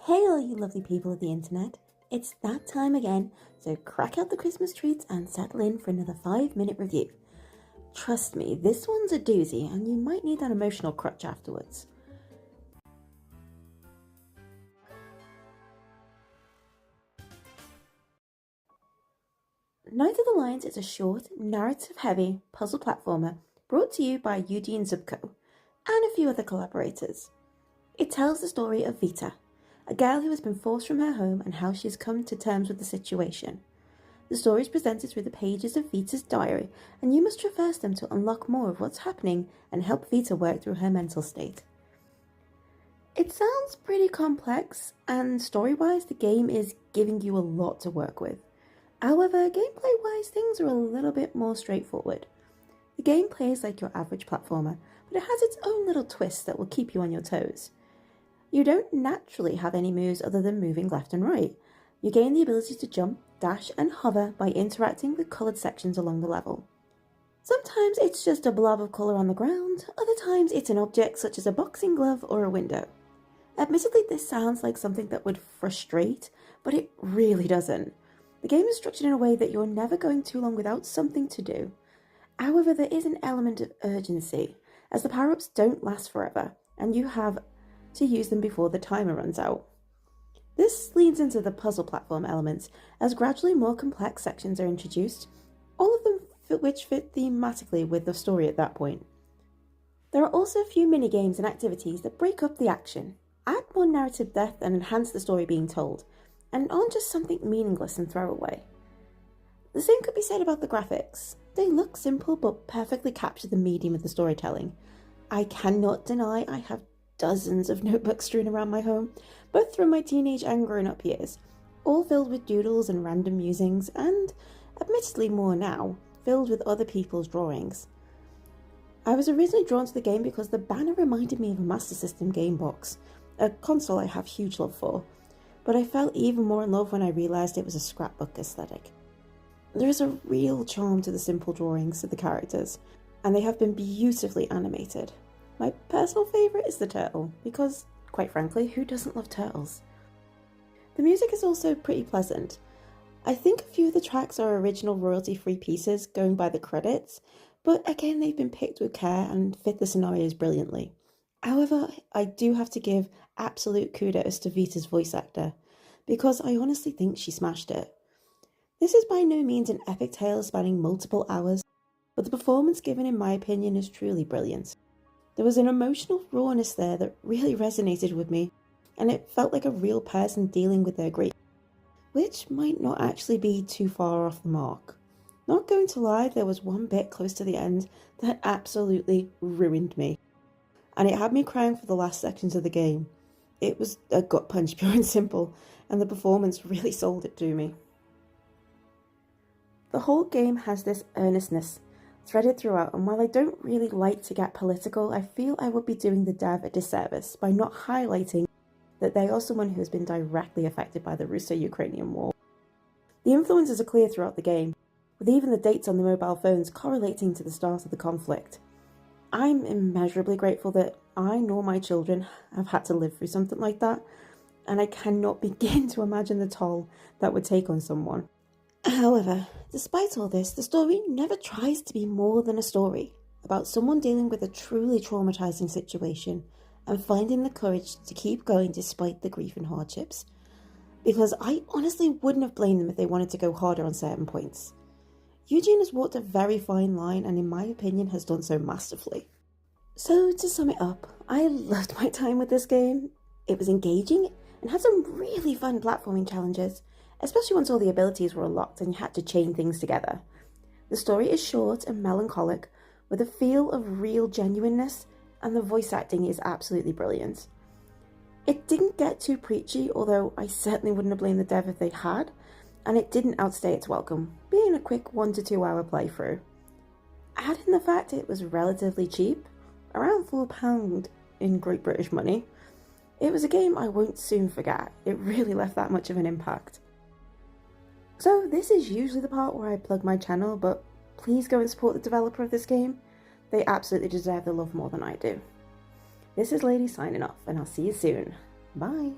Hey all you lovely people of the internet, it's that time again, so crack out the Christmas treats and settle in for another 5-minute review. Trust me, this one's a doozy and you might need an emotional crutch afterwards. Night of the Lions is a short, narrative-heavy puzzle platformer brought to you by Eugene Zubko and a few other collaborators. It tells the story of Vita, a girl who has been forced from her home and how she has come to terms with the situation. The story is presented through the pages of Vita's diary, and you must traverse them to unlock more of what's happening and help Vita work through her mental state. It sounds pretty complex, and story-wise the game is giving you a lot to work with. However, gameplay-wise things are a little bit more straightforward. The game plays like your average platformer, but it has its own little twist that will keep you on your toes. You don't naturally have any moves other than moving left and right. You gain the ability to jump, dash and hover by interacting with coloured sections along the level. Sometimes it's just a blob of colour on the ground, other times it's an object such as a boxing glove or a window. Admittedly, this sounds like something that would frustrate, but it really doesn't. The game is structured in a way that you're never going too long without something to do. However, there is an element of urgency, as the power-ups don't last forever, and you have to use them before the timer runs out. This leads into the puzzle platform elements, as gradually more complex sections are introduced, all of them which fit thematically with the story at that point. There are also a few mini-games and activities that break up the action, add more narrative depth and enhance the story being told, and aren't just something meaningless and throwaway. The same could be said about the graphics. They look simple but perfectly capture the medium of the storytelling. I cannot deny I have dozens of notebooks strewn around my home, both from my teenage and grown-up years, all filled with doodles and random musings, and, admittedly more now, filled with other people's drawings. I was originally drawn to the game because the banner reminded me of a Master System game box, a console I have huge love for, but I fell even more in love when I realised it was a scrapbook aesthetic. There is a real charm to the simple drawings of the characters, and they have been beautifully animated. My personal favourite is the turtle, because, quite frankly, who doesn't love turtles? The music is also pretty pleasant. I think a few of the tracks are original royalty-free pieces going by the credits, but again they've been picked with care and fit the scenarios brilliantly. However, I do have to give absolute kudos to Vita's voice actor, because I honestly think she smashed it. This is by no means an epic tale spanning multiple hours, but the performance given in my opinion is truly brilliant. There was an emotional rawness there that really resonated with me, and it felt like a real person dealing with their grief, which might not actually be too far off the mark. Not going to lie, there was one bit close to the end that absolutely ruined me, and it had me crying for the last sections of the game. It was a gut punch, pure and simple, and the performance really sold it to me. The whole game has this earnestness threaded throughout, and while I don't really like to get political, I feel I would be doing the dev a disservice by not highlighting that they are someone who has been directly affected by the Russo-Ukrainian war. The influences are clear throughout the game, with even the dates on the mobile phones correlating to the start of the conflict. I'm immeasurably grateful that I nor my children have had to live through something like that, and I cannot begin to imagine the toll that would take on someone. However, despite all this, the story never tries to be more than a story about someone dealing with a truly traumatizing situation and finding the courage to keep going despite the grief and hardships. Because I honestly wouldn't have blamed them if they wanted to go harder on certain points. Eugene has walked a very fine line and in my opinion has done so masterfully. So to sum it up, I loved my time with this game. It was engaging and had some really fun platforming challenges, especially once all the abilities were unlocked and you had to chain things together. The story is short and melancholic, with a feel of real genuineness, and the voice acting is absolutely brilliant. It didn't get too preachy, although I certainly wouldn't have blamed the dev if they had, and it didn't outstay its welcome, being a quick 1 to 2 hour playthrough. Add in the fact it was relatively cheap, around £4 in Great British money. It was a game I won't soon forget. It really left that much of an impact. So this is usually the part where I plug my channel, but please go and support the developer of this game. They absolutely deserve the love more than I do. This is Lady signing off, and I'll see you soon. Bye!